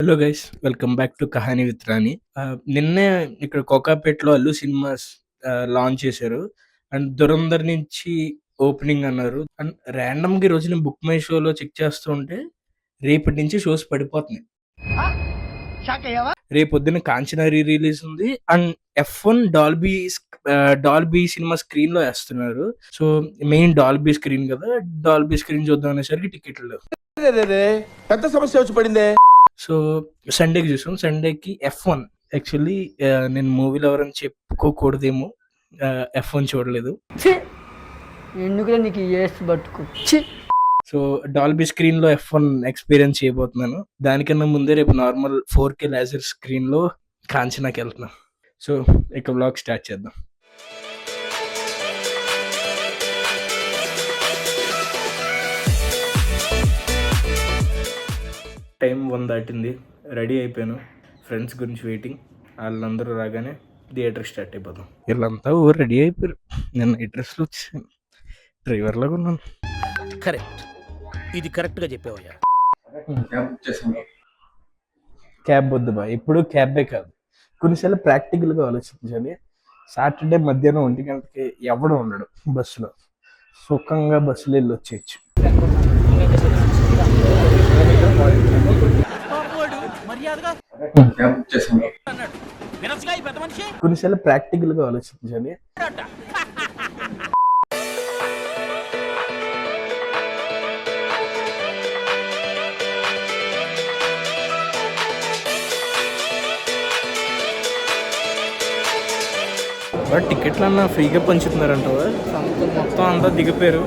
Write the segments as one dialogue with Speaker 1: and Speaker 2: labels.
Speaker 1: Hello guys, welcome back to Kahani with Rani. నిన్నే ఇక్కడ కోకాపేటలో అల్లు సినిమాస్ లాంచ్ చేశారు. అండ్ దురంధర్ నుంచి ఓపెనింగ్ అన్నారు. అండ్ ర్యాండమ్గా ఈ రోజు నేను బుక్ మై షోలో చెక్ చేస్తూ ఉంటే రేపటి నుంచి షోస్ పడిపోతున్నాయి. రేపొద్దున కాంచనా రీ రిలీజ్ ఉంది. And F1 Dolby cinema screen లో వేస్తున్నారు. సో మెయిన్ డాల్బీ స్క్రీన్ కదా, డాల్బీ స్క్రీన్ చూద్దాం అనేసరికి టికెట్లు లేవు.
Speaker 2: పెద్ద సమస్య వచ్చి పడిందే.
Speaker 1: సో సండేకి చూసాం. సండేకి F1 యాక్చువల్లీ నేను మూవీలో ఎవరని చెప్పుకోకూడదేమో, F1 చూడలేదు.
Speaker 3: ఎందుకు నీకు బతుకు.
Speaker 1: సో డాల్బీ స్క్రీన్ లో F1 ఎక్స్పీరియన్స్ చేయబోతున్నాను. దానికన్నా ముందే రేపు నార్మల్ 4K లేజర్ స్క్రీన్ లో కాంచనాకి వెళ్తున్నాను. సో ఇక వ్లాగ్ స్టార్ట్ చేద్దాం. టైం 1 దాటింది. రెడీ అయిపోయాను. ఫ్రెండ్స్ గురించి వెయిటింగ్. వాళ్ళందరూ రాగానే థియేటర్ స్టార్ట్ అయిపోతాం. వీళ్ళంతా రెడీ అయిపోయారు. నేను ఈ డ్రెస్లో వచ్చాను. డ్రైవర్ లాగా ఉన్నాను.
Speaker 4: కరెక్ట్, ఇది కరెక్ట్గా చెప్పావయ్యా.
Speaker 1: క్యాబ్ వద్దు బా, ఎప్పుడు క్యాబే కాదు. కొన్నిసార్లు ప్రాక్టికల్గా ఆలోచించాలి. సాటర్డే మధ్యాహ్నం 1 గంటకి ఎవడు ఉండడు బస్సులో. సుఖంగా బస్సులో వెళ్ళి వచ్చేయచ్చు. కొన్నిసార్లు ప్రాక్టికల్గా ఆలోచించాలి. టికెట్లు అన్నా ఫ్రీగా పంచుతున్నారంటవా? మొత్తం అంతా దిగిపోయారు.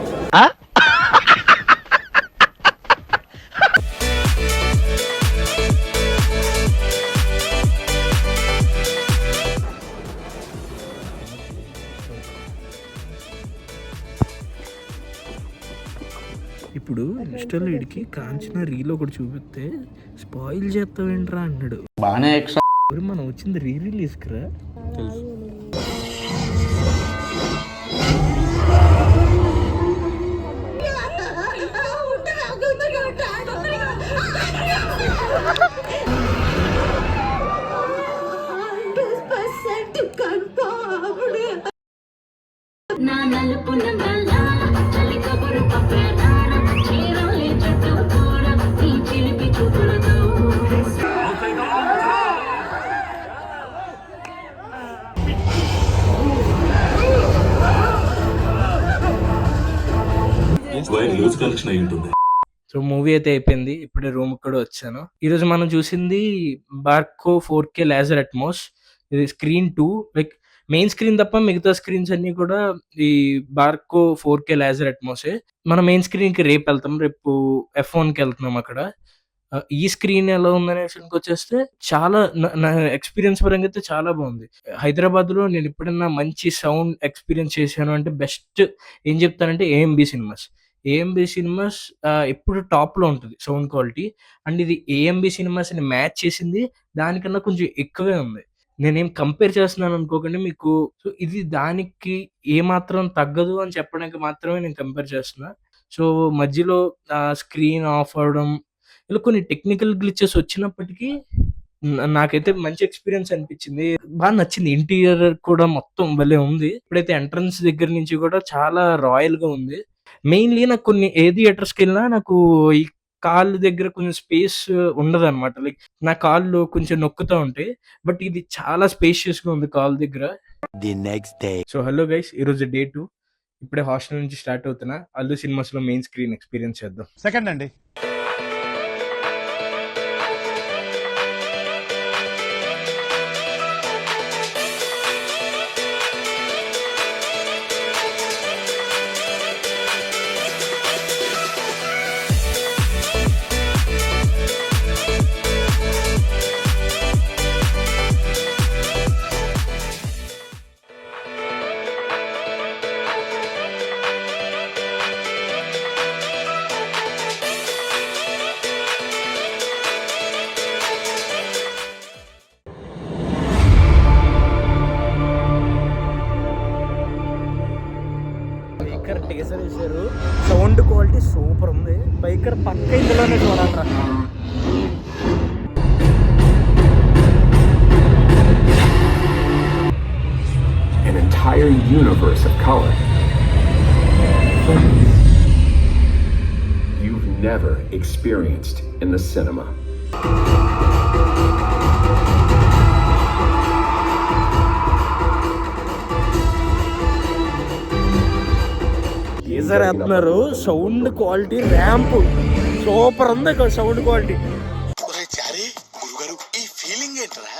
Speaker 1: ఇప్పుడు ఇన్స్టాలో వీడికి కాంచనా రీల్ ఒకటి చూపిస్తే స్పాయిల్ చేస్తావేంట్రా అన్నాడు.
Speaker 2: బాగానే
Speaker 1: మనం వచ్చింది రీ రిలీజ్ రా. సో మూవీ అయితే అయిపోయింది. ఇప్పుడే రూమ్ కూడా వచ్చాను. ఈరోజు మనం చూసింది బార్కో 4K లేజర్ అట్మోస్. ఇది స్క్రీన్ 2. లైక్ మెయిన్ స్క్రీన్ తప్ప మిగతా స్క్రీన్స్ అన్ని కూడా ఈ బార్కో 4K లేజర్ అట్మోసే. మన మెయిన్ స్క్రీన్ కి రేపు వెళ్తాం. రేపు F1 కి వెళ్తున్నాం. అక్కడ ఈ స్క్రీన్ ఎలా ఉందనే విషయానికి వచ్చేస్తే చాలా నా ఎక్స్పీరియన్స్ పరంగా అయితే చాలా బాగుంది. హైదరాబాద్ లో నేను ఎప్పుడైనా మంచి సౌండ్ ఎక్స్పీరియన్స్ చేశాను అంటే బెస్ట్ ఏం చెప్తానంటే ఏఎంబి సినిమాస్ ఎప్పుడు టాప్ లో ఉంటుంది సౌండ్ క్వాలిటీ. అండ్ ఇది ఏఎంబి సినిమాస్ ని మ్యాచ్ చేసింది దానికన్నా కొంచెం ఎక్కువే ఉంది. నేనేం కంపేర్ చేస్తున్నాను అనుకోకండి మీకు. సో ఇది దానికి ఏమాత్రం తగ్గదు అని చెప్పడానికి మాత్రమే నేను కంపేర్ చేస్తున్నా. సో మధ్యలో స్క్రీన్ ఆఫ్ అవడం ఇలా కొన్ని టెక్నికల్ గ్లిచెస్ వచ్చినప్పటికీ నాకైతే మంచి ఎక్స్పీరియన్స్ అనిపించింది. బాగా నచ్చింది. ఇంటీరియర్ కూడా మొత్తం భలే ఉంది. ఇప్పుడైతే ఎంట్రన్స్ దగ్గర నుంచి కూడా చాలా రాయల్ గా ఉంది. మెయిన్లీ నాకు కొన్ని ఏ థియేటర్స్కి వెళ్ళినా నాకు ఈ కాళ్ళు దగ్గర కొంచెం స్పేస్ ఉండదు అనమాట. లైక్ నా కాళ్ళు కొంచెం నొక్కుతూ ఉంటాయి. బట్ ఇది చాలా స్పేషియస్ గా ఉంది కాళ్ళ దగ్గర. సో హలో గైస్, ఈరోజు డే 2. ఇప్పుడే హాస్టల్ నుంచి స్టార్ట్ అవుతున్నా. అల్లు సినిమాస్ లో మెయిన్ స్క్రీన్ ఎక్స్పీరియన్స్ చేద్దాం.
Speaker 2: సెకండ్ అండి.
Speaker 5: brightness of color. You've never experienced in the cinema.
Speaker 4: Teaser వేస్తున్నారు, సౌండ్ క్వాలిటీ ర్యాంప్ సూపర్ ఉంది ఇక్కడ సౌండ్ క్వాలిటీ.
Speaker 6: గురుగారు ఈ ఫీలింగ్ ఏంట్రా?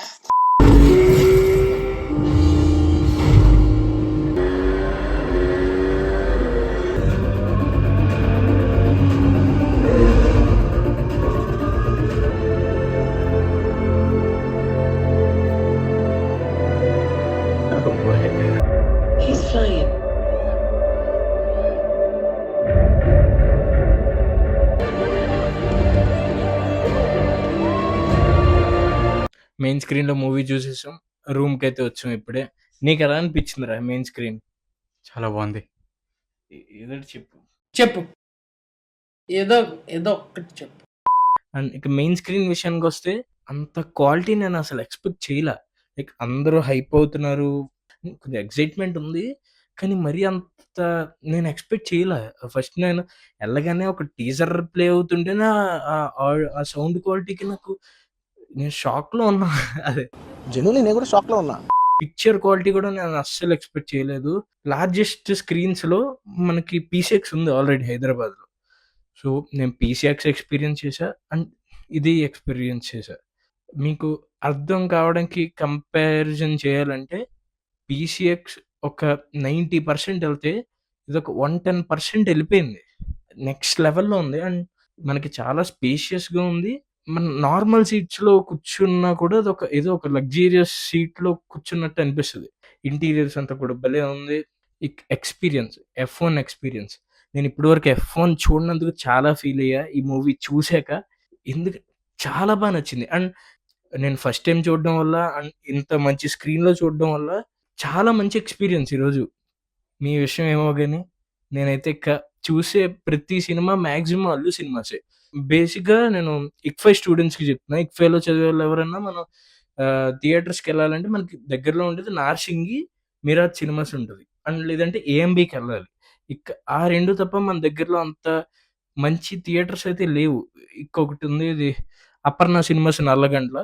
Speaker 7: He's flying.
Speaker 1: మెయిన్ స్క్రీన్‌లో మూవీ చూసేసాం. రూమ్‌కైతే వచ్చాం ఇప్పుడే. నీకెలా అనిపించిందిరా మెయిన్ స్క్రీన్?
Speaker 8: చాలా బాగుంది.
Speaker 1: ఏదోటి చెప్పు.
Speaker 9: చెప్పు. ఏదో ఏదో ఒక్కటి చెప్పు.
Speaker 1: అండ్ ఇక మెయిన్ స్క్రీన్ విషయానికొస్తే అంత క్వాలిటీ నేను అసలు ఎక్స్‌పెక్ట్ చేయలా. లైక్ అందరూ హైప్ అవుతున్నారు. కొద్దిగా ఎక్సైట్‌మెంట్ ఉంది. కానీ మరీ అంత నేను ఎక్స్‌పెక్ట్ చేయలా. ఫస్ట్ నేను ఎళ్ళగానే ఒక టీజర్ ప్లే అవుతుంటేనే ఆ సౌండ్ క్వాలిటీకి నేను షాక్‌లో ఉన్నా. అదే
Speaker 2: జెన్యూన్లీ నేను కూడా షాక్ లో ఉన్నా.
Speaker 1: పిక్చర్ క్వాలిటీ కూడా నేను అస్సలు ఎక్స్‌పెక్ట్ చేయలేదు. లార్జెస్ట్ స్క్రీన్స్‌లో మనకి పీసీఎక్స్ ఉంది ఆల్రెడీ హైదరాబాద్‌లో. సో, నేను పీసీఎక్స్ ఎక్స్‌పీరియన్స్ చేశా. అండ్ ఇది ఎక్స్‌పీరియన్స్ చేశా. మీకు అర్థం కావడానికి కంపారిజన్ చేయాలంటే పీసీఎక్స్ ఒక 90% ఎళ్తే ఇదొక 110% ఎళ్ళిపోయింది. నెక్స్ట్ లెవెల్‌లో ఉంది. అండ్ మనకి చాలా స్పేషియస్‌గా ఉంది. మన నార్మల్ సీట్స్‌లో కూర్చున్నా కూడా ఏదో ఒక లగ్జూరియస్ సీట్‌లో కూర్చున్నట్టు అనిపిస్తది. ఇంటీరియర్స్ అంతా కూడా భలే ఉంది. Experience F1 experience. నేను ఇప్పటి వరకు ఎఫ్1 చూడనందుకు చాలా ఫీల్ అయ్యా ఈ మూవీ చూసాక. ఎందుకు చాలా బా నచ్చింది. అండ్ నేను ఫస్ట్ టైమ్ చూడడం వల్ల అండ్ ఇంత మంచి స్క్రీన్‌లో చూడడం వల్ల చాలా మంచి ఎక్స్‌పీరియన్స్ ఈరోజు. మీ విషయం ఏమో గాని నేనైతే చూసే ప్రతి సినిమా మాక్సిమం అల్లు సినిమాసే. బేసిక్‌గా నేను ఇక్ఫై స్టూడెంట్స్‌కి చెప్తున్నా. ఇక్ఫైలో చదివేవాళ్ళు ఎవరన్నా మనం థియేటర్స్‌కెళ్ళాలంటే మనకి దగ్గరలో ఉండేది నార్సింగి, మిరాజ్ సినిమాస్ ఉంటది. అండ్ లేదంటే ఏఎంబీకెళ్ళాలి. ఆ 2 తప్ప మన దగ్గరలో అంత మంచి థియేటర్స్ అయితే లేవు. ఇంకొకటుంది ఇది అపర్ణ సినిమాస్ నల్లగండ్ల.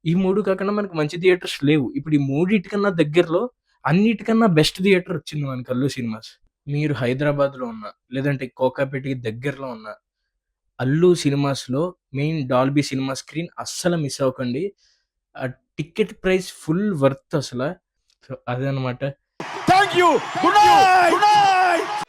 Speaker 1: ఈ 3 కాకుండా మనకు మంచి థియేటర్స్ లేవు. ఇప్పుడు ఈ మూడిటికన్నా దగ్గరలో అన్నిటికన్నా బెస్ట్ థియేటర్ వచ్చింది మనకి అల్లు సినిమాస్. మీరు హైదరాబాద్‌లో ఉన్నా, లేదంటే కోకాపేటకి దగ్గరలో ఉన్న అల్లు సినిమాస్‌లో మెయిన్ డాల్బీ సినిమా స్క్రీన్ అస్సలు మిస్ అవ్వకండి. ఆ టికెట్ ప్రైస్ ఫుల్ వర్త్ అసల. సో, అదనమాట.
Speaker 2: Thank you. Good night.